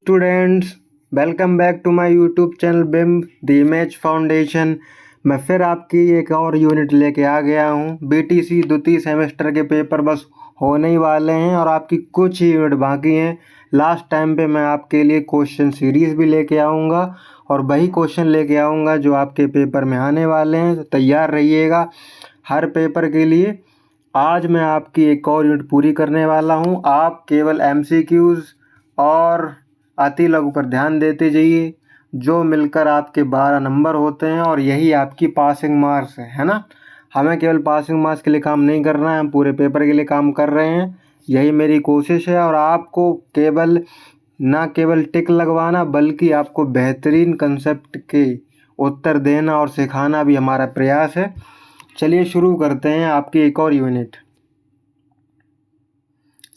Students, welcome back to my YouTube channel Bimb the image foundation. मैं फिर आपकी एक और यूनिट लेके आ गया हूँ। बीटीसी द्वितीय सेमेस्टर के पेपर बस होने ही वाले हैं और आपकी कुछ ही यूनिट बाकी हैं। लास्ट टाइम पे मैं आपके लिए क्वेश्चन सीरीज़ भी लेके आऊँगा और वही क्वेश्चन लेके आऊँगा जो आपके पेपर में आने वाले हैं, तो तैयार रहिएगा हर पेपर के लिए। आज मैं आपकी एक और यूनिट पूरी करने वाला हूँ। आप केवल एमसीक्यूज़ और अति लघु पर ध्यान देते जाइए, जो मिलकर आपके 12 नंबर होते हैं और यही आपकी पासिंग मार्क्स है ना। हमें केवल पासिंग मार्क्स के लिए काम नहीं करना है, हम पूरे पेपर के लिए काम कर रहे हैं। यही मेरी कोशिश है और आपको केवल टिक लगवाना बल्कि आपको बेहतरीन कंसेप्ट के उत्तर देना और सिखाना भी हमारा प्रयास है। चलिए शुरू करते हैं आपकी एक और यूनिट।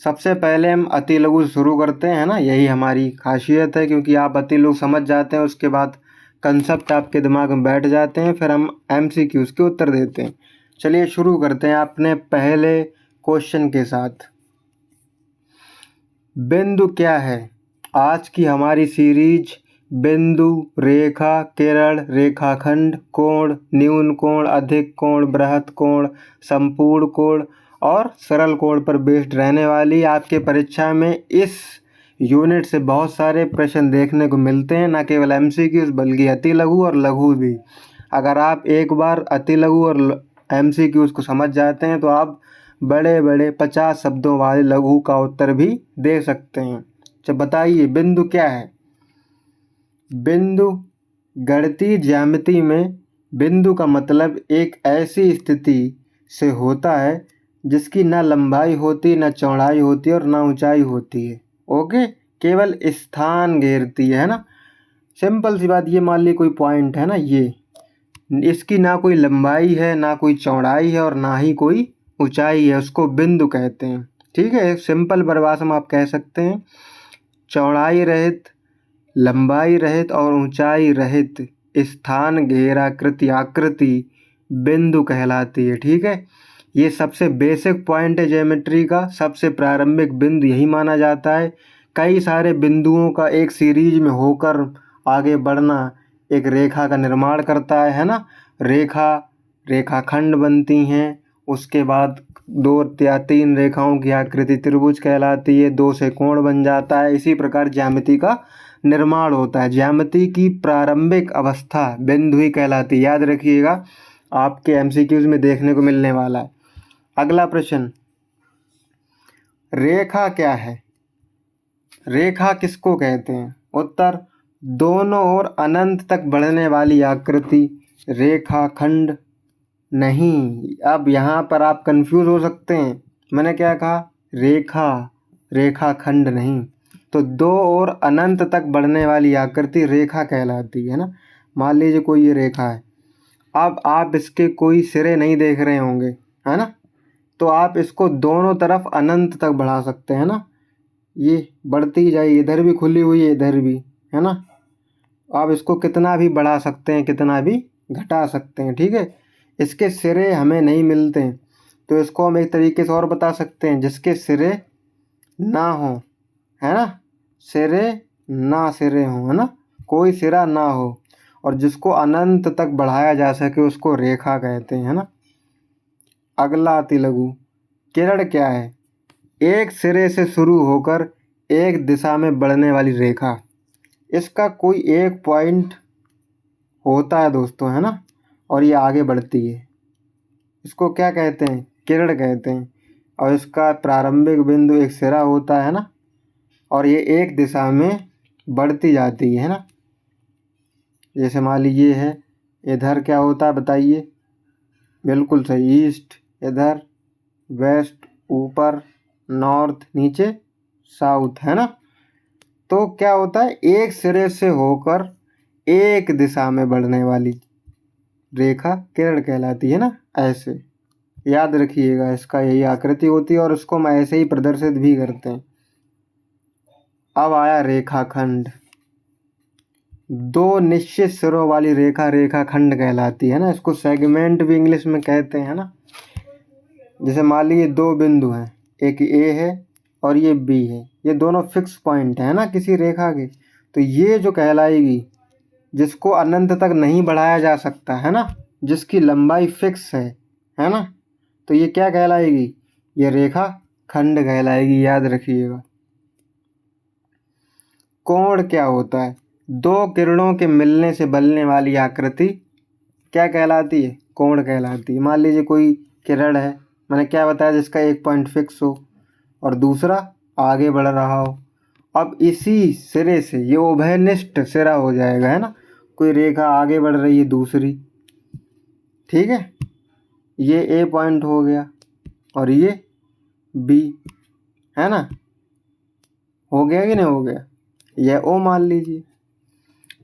सबसे पहले हम अति लघु से शुरू करते हैं ना, यही हमारी खासियत है, क्योंकि आप अति लघु समझ जाते हैं, उसके बाद कंसेप्ट आपके दिमाग में बैठ जाते हैं, फिर हम एमसीक्यूज़ के उत्तर देते हैं। चलिए शुरू करते हैं अपने पहले क्वेश्चन के साथ। बिंदु क्या है? आज की हमारी सीरीज बिंदु, रेखा, किरण, रेखाखंड, कोण, न्यून कोण, अधिक कोण, बृहत कोण, संपूर्ण कोण और सरल कोण पर बेस्ड रहने वाली। आपके परीक्षा में इस यूनिट से बहुत सारे प्रश्न देखने को मिलते हैं, न केवल एमसीक्यूज बल्कि अति लघु और लघु भी। अगर आप एक बार अति लघु और एमसीक्यूज को समझ जाते हैं तो आप बड़े बड़े 50 शब्दों वाले लघु का उत्तर भी दे सकते हैं। तो बताइए बिंदु क्या है? बिंदु गणितीय ज्यामिति में बिंदु का मतलब एक ऐसी स्थिति से होता है जिसकी न लंबाई होती, न चौड़ाई होती और न ऊंचाई होती है। ओके, केवल स्थान घेरती है ना। सिंपल सी बात, ये मान ली कोई पॉइंट है ना, ये इसकी ना कोई लंबाई है, ना कोई चौड़ाई है और ना ही कोई ऊंचाई है, उसको बिंदु कहते हैं। ठीक है, सिंपल परिभाषा में आप कह सकते हैं चौड़ाई रहित, लंबाई रहित और ऊंचाई रहित स्थान घेराकृति आकृति बिंदु कहलाती है। ठीक है, ये सबसे बेसिक पॉइंट है ज्योमेट्री का। सबसे प्रारंभिक बिंदु यही माना जाता है। कई सारे बिंदुओं का एक सीरीज में होकर आगे बढ़ना एक रेखा का निर्माण करता है ना। रेखाखंड बनती हैं, उसके बाद 2 या 3 रेखाओं की आकृति त्रिभुज कहलाती है, 2 से कोण बन जाता है। इसी प्रकार ज्यामिति का निर्माण होता है। ज्यामिति की प्रारंभिक अवस्था बिंदु ही कहलाती है, याद रखिएगा, आपके एमसीक्यूज में देखने को मिलने वाला है। अगला प्रश्न, रेखा क्या है? रेखा किसको कहते हैं? उत्तर, दोनों ओर अनंत तक बढ़ने वाली आकृति रेखाखंड। नहीं, अब यहाँ पर आप कंफ्यूज हो सकते हैं। मैंने क्या कहा? रेखाखंड नहीं। तो 2 ओर अनंत तक बढ़ने वाली आकृति रेखा कहलाती है ना। मान लीजिए कोई ये रेखा है, अब आप इसके कोई सिरे नहीं देख रहे होंगे, है ना, तो आप इसको दोनों तरफ अनंत तक बढ़ा सकते हैं ना। ये बढ़ती जाए, इधर भी खुली हुई है, इधर भी, है ना। आप इसको कितना भी बढ़ा सकते हैं, कितना भी घटा सकते हैं। ठीक है, इसके सिरे हमें नहीं मिलते हैं, तो इसको हम एक तरीके से और बता सकते हैं, जिसके सिरे ना हो, है ना, सिरे हों, है ना, कोई सिरा ना हो और जिसको अनंत तक बढ़ाया जा सके उसको रेखा कहते हैं, है ना। अगला अति लघु, किरण क्या है? एक सिरे से शुरू होकर एक दिशा में बढ़ने वाली रेखा। इसका कोई एक पॉइंट होता है दोस्तों, है ना, और ये आगे बढ़ती है, इसको क्या कहते हैं? किरण कहते हैं। और इसका प्रारंभिक बिंदु एक सिरा होता है ना, और ये एक दिशा में बढ़ती जाती है ना। जैसे मान लीजिए ये है, इधर क्या होता है बताइए? बिल्कुल सही, ईस्ट, इधर वेस्ट, ऊपर नॉर्थ, नीचे साउथ, है ना। तो क्या होता है, एक सिरे से होकर एक दिशा में बढ़ने वाली रेखा किरण कहलाती है ना। ऐसे याद रखिएगा, इसका यही आकृति होती है और इसको हम ऐसे ही प्रदर्शित भी करते हैं। अब आया रेखाखंड। 2 निश्चित सिरों वाली रेखा रेखाखंड कहलाती है ना। इसको सेगमेंट भी इंग्लिश में कहते हैं ना। जैसे मान लीजिए 2 बिंदु हैं, एक ए है और ये बी है, ये दोनों फिक्स पॉइंट है ना किसी रेखा के, तो ये जो कहलाएगी जिसको अनंत तक नहीं बढ़ाया जा सकता है ना, जिसकी लंबाई फिक्स है ना, तो ये क्या कहलाएगी, ये रेखा खंड कहलाएगी, याद रखिएगा। कोण क्या होता है, दो किरणों के मिलने से बनने वाली आकृति क्या कहलाती है, कोण कहलाती है। मान लीजिए कोई किरण है, मैंने क्या बताया, जिसका एक पॉइंट फिक्स हो और दूसरा आगे बढ़ रहा हो, अब इसी सिरे से ये उभयनिष्ठ सिरा हो जाएगा, है ना, कोई रेखा आगे बढ़ रही है दूसरी, ठीक है, ये ए पॉइंट हो गया और ये बी, है ना, हो गया कि नहीं हो गया, यह ओ मान लीजिए।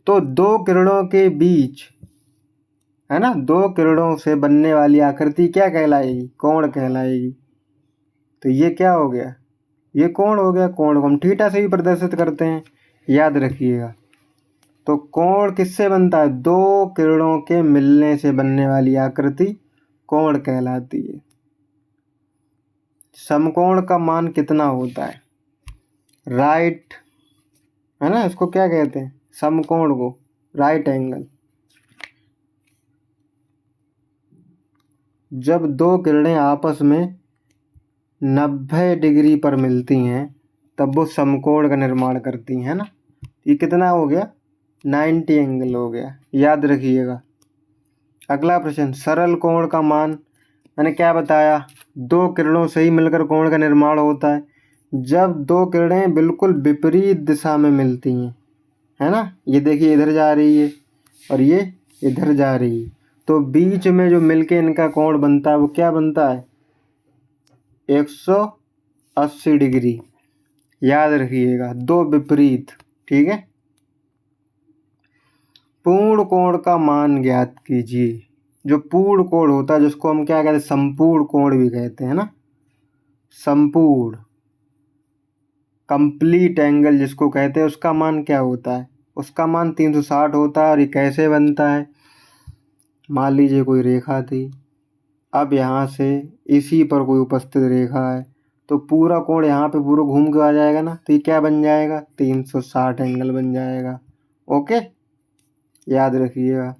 तो दो किरणों के बीच, है ना, दो किरणों से बनने वाली आकृति क्या कहलाएगी, कोण कहलाएगी। तो ये क्या हो गया, ये कोण हो गया। कोण को हम थीटा से भी प्रदर्शित करते हैं, याद रखिएगा। तो कोण किससे बनता है, दो किरणों के मिलने से बनने वाली आकृति कोण कहलाती है। समकोण का मान कितना होता है, राइट, है ना, इसको क्या कहते हैं, समकोण को, राइट एंगल। जब दो किरणें आपस में 90 डिग्री पर मिलती हैं तब वो समकोण का निर्माण करती हैं ना। ये कितना हो गया, 90 एंगल हो गया, याद रखिएगा। अगला प्रश्न, सरल कोण का मान, मैंने क्या बताया, दो किरणों से ही मिलकर कोण का निर्माण होता है। जब दो किरणें बिल्कुल विपरीत दिशा में मिलती हैं, है ना, ये देखिए इधर जा रही है और ये इधर जा रही है, तो बीच में जो मिलके इनका कोण बनता है वो क्या बनता है, 180 डिग्री, याद रखिएगा, दो विपरीत, ठीक है। पूर्ण कोण का मान ज्ञात कीजिए। जो पूर्ण कोण होता है, जिसको हम क्या कहते हैं, संपूर्ण कोण भी कहते हैं ना, संपूर्ण, कंप्लीट एंगल जिसको कहते हैं, उसका मान क्या होता है, उसका मान 360 होता है। और ये कैसे बनता है, मान लीजिए कोई रेखा थी, अब यहाँ से इसी पर कोई उपस्थित रेखा है, तो पूरा कोण यहाँ पे पूरा घूम के आ जाएगा ना, तो ये क्या बन जाएगा, 360 एंगल बन जाएगा। ओके, याद रखिएगा।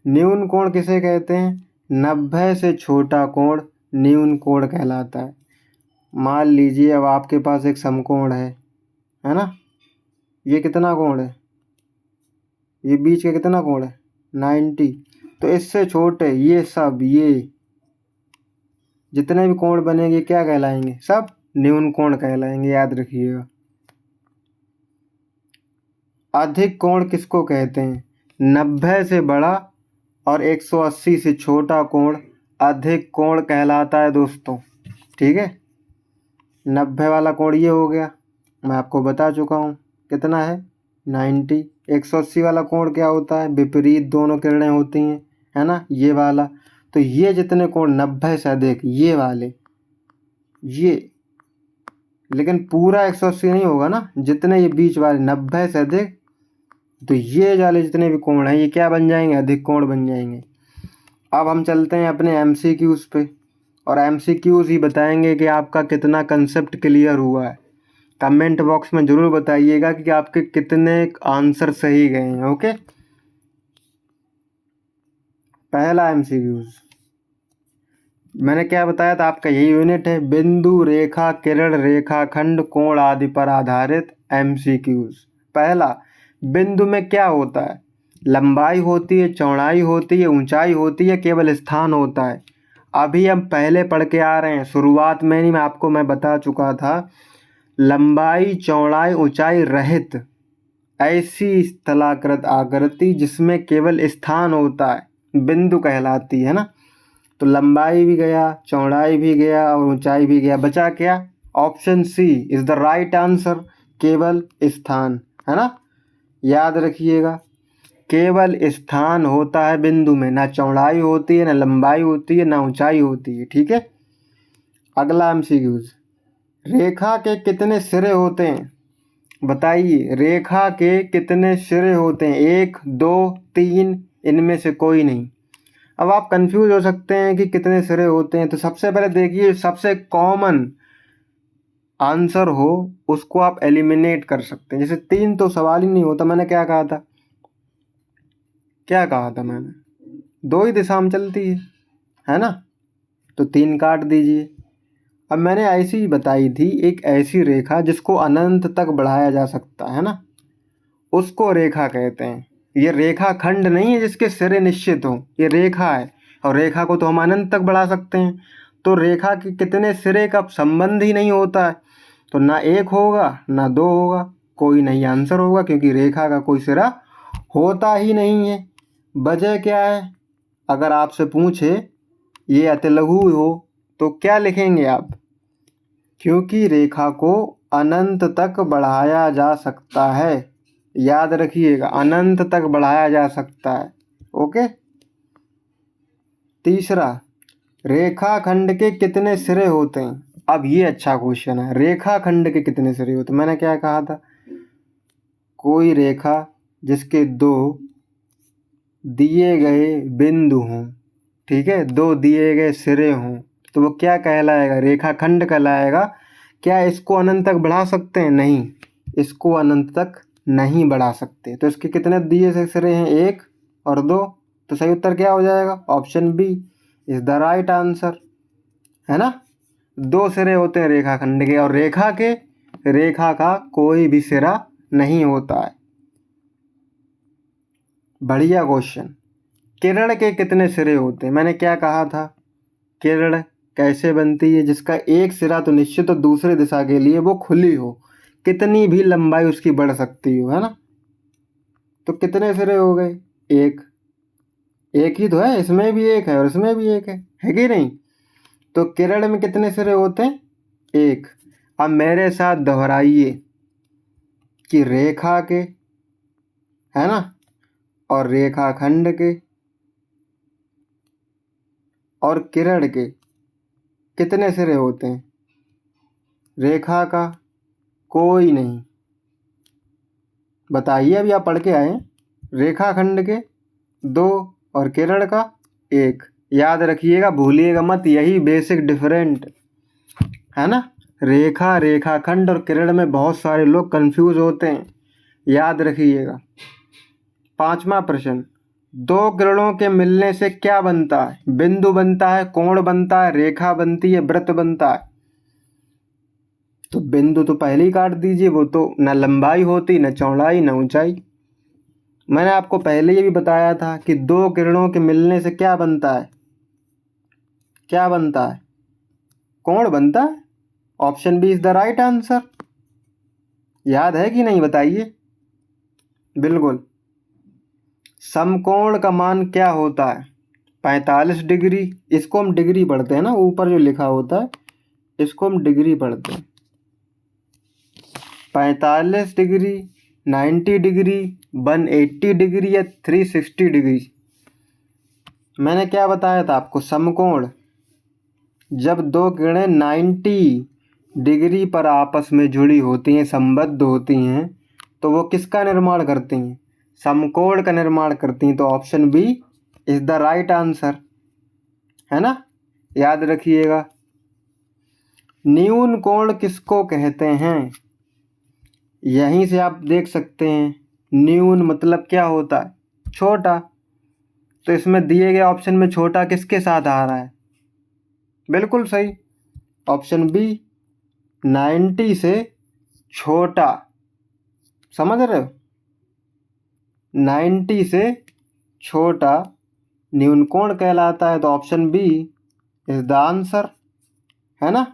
न्यून कोण किसे कहते हैं, 90 से छोटा कोण न्यून कोण कहलाता है। मान लीजिए अब आपके पास एक समकोण है ना, ये कितना कोण है, ये बीच का कितना कोण है, 90, तो इससे छोटे ये सब, ये जितने भी कोण बनेंगे क्या कहलाएंगे, सब न्यून कोण कहलाएंगे, याद रखिएगा। अधिक कोण किसको कहते हैं, 90 से बड़ा और 180 से छोटा कोण अधिक कोण कहलाता है दोस्तों, ठीक है। 90 वाला कोण ये हो गया, मैं आपको बता चुका हूँ कितना है, 90। 180 वाला कोण क्या होता है, विपरीत दोनों किरणें होती हैं, है ना, ये वाला। तो ये जितने कोण 90 से अधिक, ये वाले, ये, लेकिन पूरा 180 नहीं होगा ना, जितने ये बीच वाले 90 से अधिक, तो ये वाले जितने भी कोण हैं ये क्या बन जाएंगे, अधिक कोण बन जाएंगे। अब हम चलते हैं अपने MCQs पे, और MCQs ही बताएंगे कि आपका कितना कंसेप्ट क्लियर हुआ है। कमेंट बॉक्स में ज़रूर बताइएगा कि आपके कितने आंसर सही गए हैं। ओके, पहला MCQs मैंने क्या बताया था, आपका यही यूनिट है, बिंदु, रेखा, किरण, रेखाखंड, कोण आदि पर आधारित MCQs। पहला, बिंदु में क्या होता है, लंबाई होती है, चौड़ाई होती है, ऊंचाई होती है, केवल स्थान होता है। अभी हम पहले पढ़ के आ रहे हैं, शुरुआत में ही मैं बता चुका था, लंबाई, चौड़ाई, ऊंचाई रहित ऐसी स्थलाकृत आकृति जिसमें केवल स्थान होता है बिंदु कहलाती है ना। तो लंबाई भी गया, चौड़ाई भी गया और ऊंचाई भी गया, बचा क्या, option C is the right answer, केवल स्थान, है ना, याद रखिएगा। केवल स्थान होता है बिंदु में, ना चौड़ाई होती है, ना लंबाई होती है, ना ऊंचाई होती है, ठीक है। अगला MCQs, रेखा के कितने सिरे होते हैं, बताइए, रेखा के कितने सिरे होते हैं, 1, 2, 3, इनमें से कोई नहीं। अब आप कंफ्यूज हो सकते हैं कि कितने सिरे होते हैं, तो सबसे पहले देखिए, सबसे कॉमन आंसर हो उसको आप एलिमिनेट कर सकते हैं। जैसे 3 तो सवाल ही नहीं होता। मैंने क्या कहा था, क्या कहा था मैंने, 2 ही दिशा में चलती है ना, तो 3 काट दीजिए। अब मैंने ऐसी बताई थी एक ऐसी रेखा जिसको अनंत तक बढ़ाया जा सकता है ना, उसको रेखा कहते हैं। ये रेखा खंड नहीं है जिसके सिरे निश्चित हो, ये रेखा है, और रेखा को तो हम अनंत तक बढ़ा सकते हैं। तो रेखा के कितने सिरे का संबंध ही नहीं होता है, तो ना 1 होगा ना 2 होगा, कोई नहीं आंसर होगा, क्योंकि रेखा का कोई सिरा होता ही नहीं है। वजह क्या है, अगर आपसे पूछे ये अतिलघु हो तो क्या लिखेंगे आप, क्योंकि रेखा को अनंत तक बढ़ाया जा सकता है। याद रखिएगा, अनंत तक बढ़ाया जा सकता है। ओके। तीसरा, रेखाखंड के कितने सिरे होते हैं। अब ये अच्छा क्वेश्चन है, रेखाखंड के कितने सिरे होते हैं। मैंने क्या कहा था, कोई रेखा जिसके 2 दिए गए बिंदु हों, ठीक है, 2 दिए गए सिरे हों, तो वो क्या कहलाएगा, रेखाखंड कहलाएगा। क्या इसको अनंत तक बढ़ा सकते हैं, नहीं, इसको अनंत तक नहीं बढ़ा सकते। तो इसके कितने दिए से सिरे हैं, 1 और 2, तो सही उत्तर क्या हो जाएगा, option B is the right answer, है ना। 2 सिरे होते हैं रेखाखंड के, और रेखा का कोई भी सिरा नहीं होता है। बढ़िया क्वेश्चन। किरण के कितने सिरे होते हैं। मैंने क्या कहा था, किरण कैसे बनती है, जिसका एक सिरा तो निश्चित हो, दूसरे दिशा के लिए वो खुली हो, कितनी भी लंबाई उसकी बढ़ सकती हो, है ना। तो कितने सिरे हो गए, एक ही तो है, इसमें भी एक है और इसमें भी एक है कि नहीं। तो किरण में कितने सिरे होते हैं, 1। अब मेरे साथ दोहराइए कि रेखा के, है ना, और रेखाखंड के और किरण के कितने सिरे होते हैं। रेखा का कोई नहीं, बताइए, अभी आप पढ़ के आए हैं। रेखाखंड के 2 और किरण का 1। याद रखिएगा, भूलिएगा मत, यही बेसिक डिफरेंट है ना। रेखा, रेखाखंड और किरण में बहुत सारे लोग कंफ्यूज होते हैं, याद रखिएगा। 5वां प्रश्न, 2 किरणों के मिलने से क्या बनता है, बिंदु बनता है, कोण बनता है, रेखा बनती है, वृत्त बनता है। तो बिंदु तो पहले ही काट दीजिए, वो तो न लंबाई होती, न चौड़ाई, न ऊंचाई। मैंने आपको पहले ये भी बताया था कि 2 किरणों के मिलने से क्या बनता है, क्या बनता है, कोण बनता है। Option B is the right answer. याद है कि नहीं, बताइए। बिल्कुल। समकोण का मान क्या होता है, 45 डिग्री। इसको हम डिग्री पढ़ते हैं ना, ऊपर जो लिखा होता है इसको हम डिग्री पढ़ते हैं। 45 डिग्री, 90 डिग्री, 180 डिग्री या 360 डिग्री। मैंने क्या बताया था आपको, समकोण जब 2 किरणें 90 डिग्री पर आपस में जुड़ी होती हैं, संबद्ध होती हैं, तो वो किसका निर्माण करती हैं, समकोण का निर्माण करती हैं। तो option B is the right answer, है ना। याद रखिएगा। न्यून कोण किसको कहते हैं, यहीं से आप देख सकते हैं। न्यून मतलब क्या होता है, छोटा। तो इसमें दिए गए ऑप्शन में छोटा किसके साथ आ रहा है, बिल्कुल सही, ऑप्शन बी 90 से छोटा। समझ रहे हो, 90 से छोटा न्यून कोण कहलाता है। तो option B is the answer, है ना।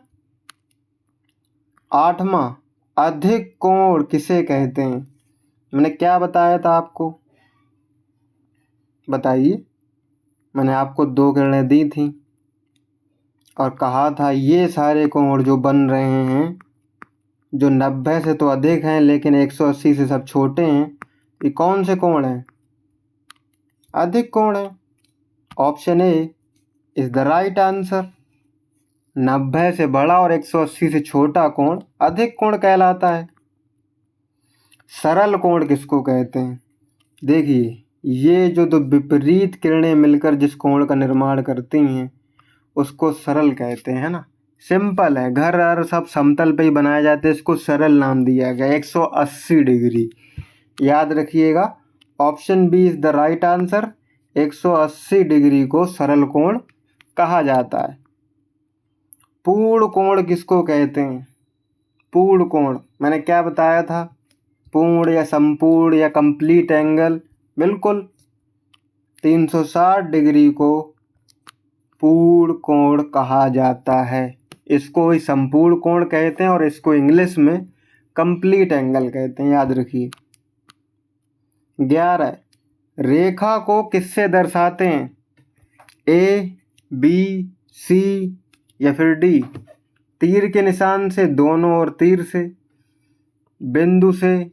8वां, अधिक कोण किसे कहते हैं। मैंने क्या बताया था आपको, बताइए। मैंने आपको 2 किरणें दी थी और कहा था ये सारे कोण जो बन रहे हैं, जो 90 से तो अधिक हैं लेकिन 180 से सब छोटे हैं, ये कौन से कोण हैं, अधिक कोण है। Option A is the right answer. 90 से बड़ा और 180 से छोटा कोण अधिक कोण कहलाता है। सरल कोण किसको कहते हैं, देखिए, ये जो दो विपरीत किरणें मिलकर जिस कोण का निर्माण करती हैं उसको सरल कहते हैं, है ना। सिंपल है, घर और सब समतल पे ही बनाए जाते हैं, इसको सरल नाम दिया गया 180 डिग्री। याद रखिएगा, option B is the right answer. 180 degree को सरल कोण कहा जाता है। पूर्ण कोण किसको कहते हैं? पूर्ण कोण मैंने क्या बताया था? पूर्ण या संपूर्ण या कंप्लीट एंगल, बिल्कुल 360 डिग्री को पूर्ण कोण कहा जाता है। इसको ही संपूर्ण कोण कहते हैं और इसको इंग्लिश में कंप्लीट एंगल कहते हैं, याद रखिए। 11, रेखा को किससे दर्शाते हैं? ए, बी, सी या फिर डी? तीर के निशान से, दोनों ओर तीर से, बिंदु से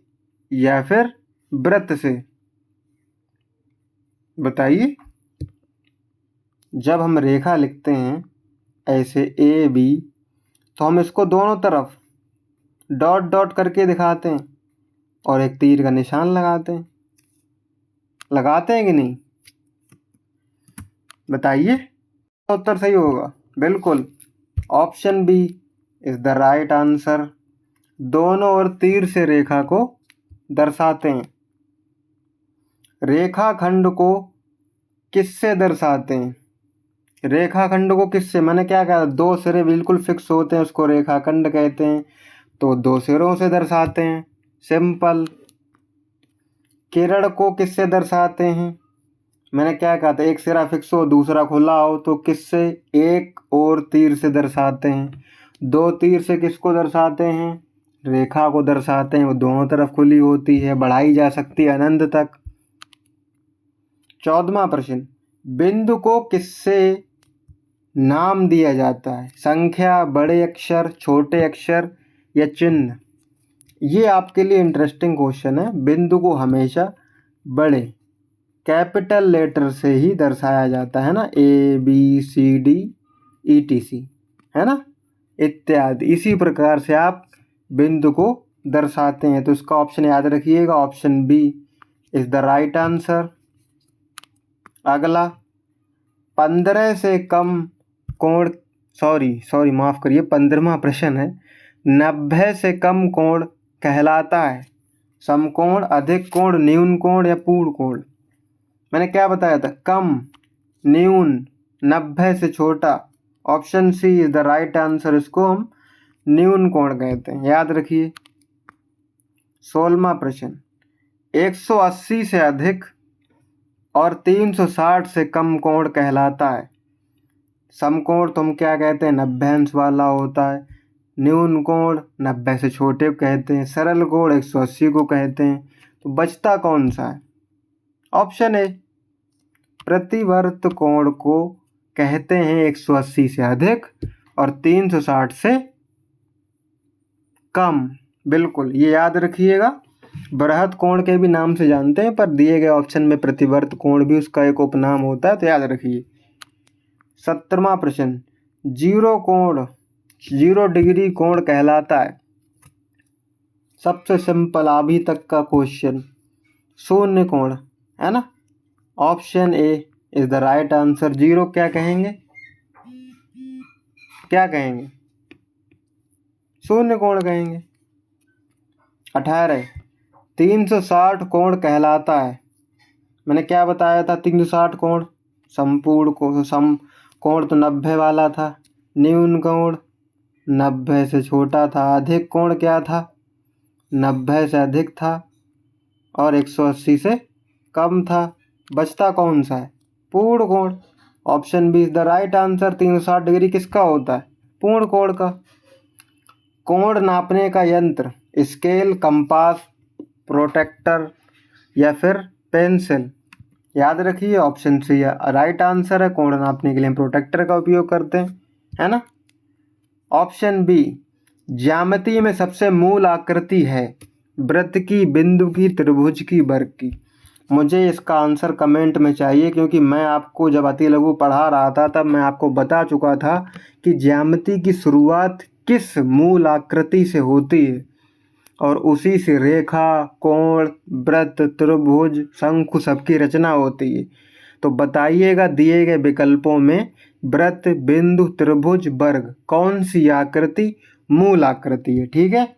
या फिर वृत्त से? बताइए। जब हम रेखा लिखते हैं ऐसे ए बी, तो हम इसको दोनों तरफ डॉट डॉट करके दिखाते हैं और एक तीर का निशान लगाते हैं। लगाते हैं कि नहीं? बताइए, उत्तर सही होगा। बिल्कुल, option B is the right answer. दोनों ओर तीर से रेखा को दर्शाते हैं। रेखाखंड को किससे दर्शाते हैं? रेखाखंड को किससे, मैंने क्या कहा? दो सिरे बिल्कुल फिक्स होते हैं, उसको रेखाखंड कहते हैं, तो दो सिरों से दर्शाते हैं, सिंपल। किरण को किससे दर्शाते हैं? मैंने क्या कहा था? एक सिरा फिक्स हो, दूसरा खुला हो, तो किससे? एक और तीर से दर्शाते हैं। दो तीर से किसको दर्शाते हैं? रेखा को दर्शाते हैं। वो दोनों तरफ खुली होती है, बढ़ाई जा सकती है अनंत तक। 14वां प्रश्न, बिंदु को किससे नाम दिया जाता है? संख्या, बड़े अक्षर, छोटे अक्षर या चिन्ह? ये आपके लिए इंटरेस्टिंग क्वेश्चन है। बिंदु को हमेशा बड़े कैपिटल लेटर से ही दर्शाया जाता है ना, A B C D ETC, है ना, इत्यादि। इसी प्रकार से आप बिंदु को दर्शाते हैं। तो इसका ऑप्शन याद रखिएगा, option B is the right answer. अगला, 15 से कम कोण, सॉरी माफ़ करिए, 15वां प्रश्न है। 90 से कम कोण कहलाता है? समकोण, अधिक कोण, न्यून कोण या पूर्ण कोण? मैंने क्या बताया था? कम, न्यून, 90 से छोटा। Option C is the right answer. इसको हम न्यून कोण कहते हैं, याद रखिए। 16वां प्रश्न, 180 से अधिक और 360 से कम कोण कहलाता है? समकोण तो हम क्या कहते हैं? 90 अंश वाला होता है। न्यून कोण 90 से छोटे को कहते हैं। सरल कोण 180 को कहते हैं। तो बचता कौन सा है? ऑप्शन ए, प्रतिवर्त कोण को कहते हैं 180 से अधिक और 360 से कम। बिल्कुल, ये याद रखिएगा। बृहत कोण के भी नाम से जानते हैं, पर दिए गए ऑप्शन में प्रतिवर्त कोण भी उसका एक उपनाम होता है, तो याद रखिए। 17वां प्रश्न, 0 डिग्री कोण कहलाता है? सबसे सिंपल अभी तक का क्वेश्चन, शून्य कोण, है ना। Option A is the right answer. 0 क्या कहेंगे? क्या कहेंगे? शून्य कोण कहेंगे। 18, 360 कोण कहलाता है? मैंने क्या बताया था? 360 कोण संपूर्ण को, सम कोण तो 90 वाला था। न्यून कोण 90 से छोटा था। अधिक कोण क्या था? 90 से अधिक था और 180 से कम था। बचता कौन सा है? पूर्ण कोण। Option B is the right answer. 360 degree किसका होता है? पूर्ण कोण का। कोण नापने का यंत्र, स्केल, कंपास, प्रोट्रैक्टर या फिर पेंसिल? याद रखिए, ऑप्शन सी राइट आंसर है। कोण नापने के लिए हम प्रोट्रैक्टर का उपयोग करते हैं, है ना। ऑप्शन बी, ज्यामिति में सबसे मूल आकृति है? वृत्त की, बिंदु की, त्रिभुज की, वर्ग की? मुझे इसका आंसर कमेंट में चाहिए, क्योंकि मैं आपको जब अति लघु पढ़ा रहा था तब मैं आपको बता चुका था कि ज्यामिति की शुरुआत किस मूल आकृति से होती है और उसी से रेखा, कोण, वृत्त, त्रिभुज, शंकु सबकी रचना होती है। तो बताइएगा दिए गए विकल्पों में वृत्त, बिंदु, त्रिभुज, वर्ग कौन सी आकृति मूल आकृति है। ठीक है,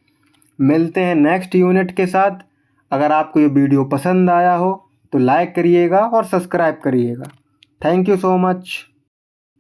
मिलते हैं नेक्स्ट यूनिट के साथ। अगर आपको ये वीडियो पसंद आया हो तो लाइक करिएगा और सब्सक्राइब करिएगा। Thank you so much.